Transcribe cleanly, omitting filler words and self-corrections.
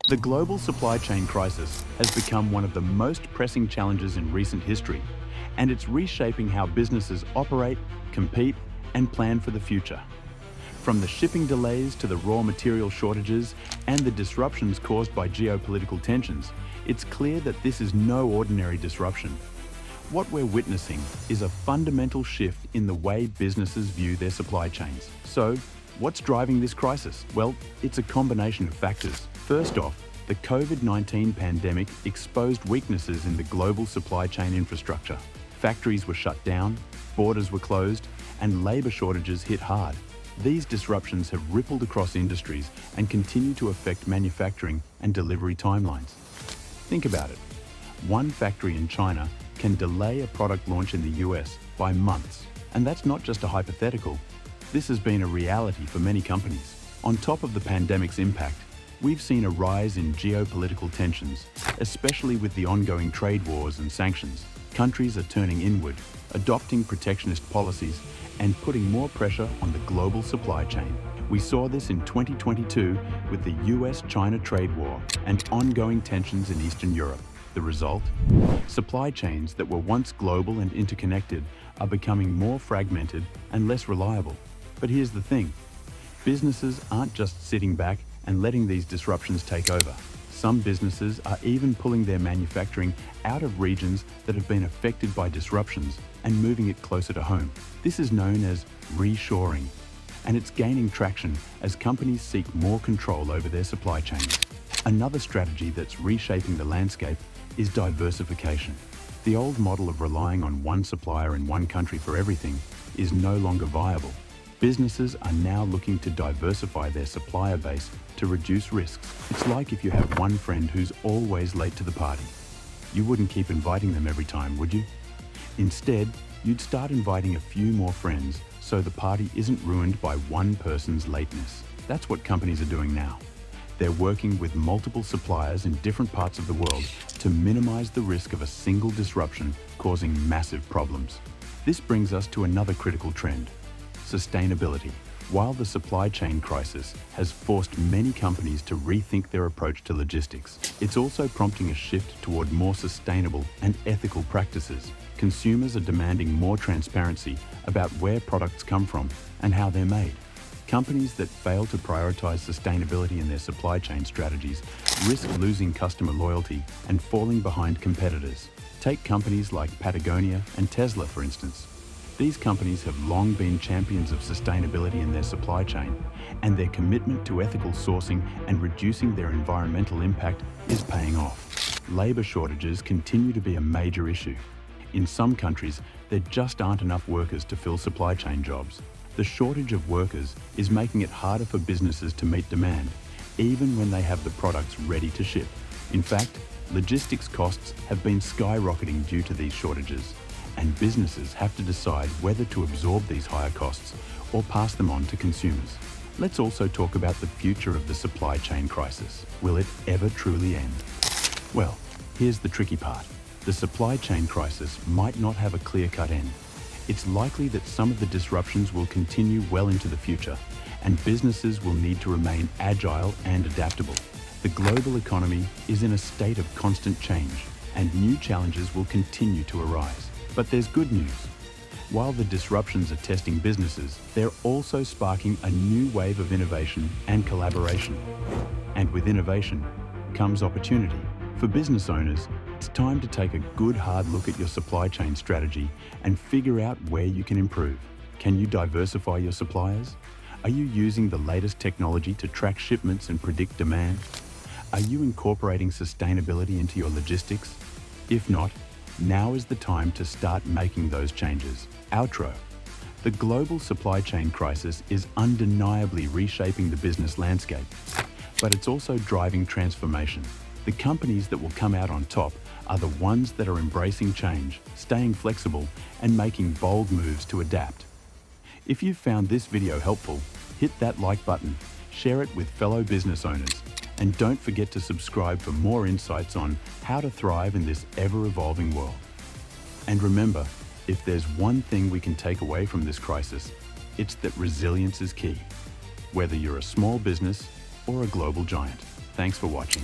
The global supply chain crisis has become one of the most pressing challenges in recent history, and it's reshaping how businesses operate, compete, and plan for the future. From the shipping delays to the raw material shortages and the disruptions caused by geopolitical tensions, it's clear that this is no ordinary disruption. What we're witnessing is a fundamental shift in the way businesses view their supply chains. So, what's driving this crisis? Well, it's a combination of factors. First off, the COVID-19 pandemic exposed weaknesses in the global supply chain infrastructure. Factories were shut down, borders were closed, and labor shortages hit hard. These disruptions have rippled across industries and continue to affect manufacturing and delivery timelines. Think about it. One factory in China can delay a product launch in the US by months. And that's not just a hypothetical. This has been a reality for many companies. On top of the pandemic's impact, we've seen a rise in geopolitical tensions, especially with the ongoing trade wars and sanctions. Countries are turning inward, adopting protectionist policies, and putting more pressure on the global supply chain. We saw this in 2022 with the US-China trade war and ongoing tensions in Eastern Europe. The result? Supply chains that were once global and interconnected are becoming more fragmented and less reliable. But here's the thing. Businesses aren't just sitting back and letting these disruptions take over. Some businesses are even pulling their manufacturing out of regions that have been affected by disruptions and moving it closer to home. This is known as reshoring, and it's gaining traction as companies seek more control over their supply chains. Another strategy that's reshaping the landscape is diversification. The old model of relying on one supplier in one country for everything is no longer viable. Businesses are now looking to diversify their supplier base to reduce risks. It's like if you have one friend who's always late to the party. You wouldn't keep inviting them every time, would you? Instead, you'd start inviting a few more friends so the party isn't ruined by one person's lateness. That's what companies are doing now. They're working with multiple suppliers in different parts of the world to minimize the risk of a single disruption causing massive problems. This brings us to another critical trend: sustainability. While the supply chain crisis has forced many companies to rethink their approach to logistics, it's also prompting a shift toward more sustainable and ethical practices. Consumers are demanding more transparency about where products come from and how they're made. Companies that fail to prioritize sustainability in their supply chain strategies risk losing customer loyalty and falling behind competitors. Take companies like Patagonia and Tesla, for instance. These companies have long been champions of sustainability in their supply chain, and their commitment to ethical sourcing and reducing their environmental impact is paying off. Labor shortages continue to be a major issue. In some countries, there just aren't enough workers to fill supply chain jobs. The shortage of workers is making it harder for businesses to meet demand, even when they have the products ready to ship. In fact, logistics costs have been skyrocketing due to these shortages, and businesses have to decide whether to absorb these higher costs or pass them on to consumers. Let's also talk about the future of the supply chain crisis. Will it ever truly end? Well, here's the tricky part. The supply chain crisis might not have a clear-cut end. It's likely that some of the disruptions will continue well into the future, and businesses will need to remain agile and adaptable. The global economy is in a state of constant change, and new challenges will continue to arise. But there's good news. While the disruptions are testing businesses, they're also sparking a new wave of innovation and collaboration. And with innovation comes opportunity. For business owners, it's time to take a good hard look at your supply chain strategy and figure out where you can improve. Can you diversify your suppliers? Are you using the latest technology to track shipments and predict demand? Are you incorporating sustainability into your logistics? If not, now is the time to start making those changes. Outro. The global supply chain crisis is undeniably reshaping the business landscape, but it's also driving transformation. The companies that will come out on top are the ones that are embracing change, staying flexible, and making bold moves to adapt. If you found this video helpful, hit that like button, share it with fellow business owners, and don't forget to subscribe for more insights on how to thrive in this ever-evolving world. And remember, if there's one thing we can take away from this crisis, it's that resilience is key, whether you're a small business or a global giant. Thanks for watching.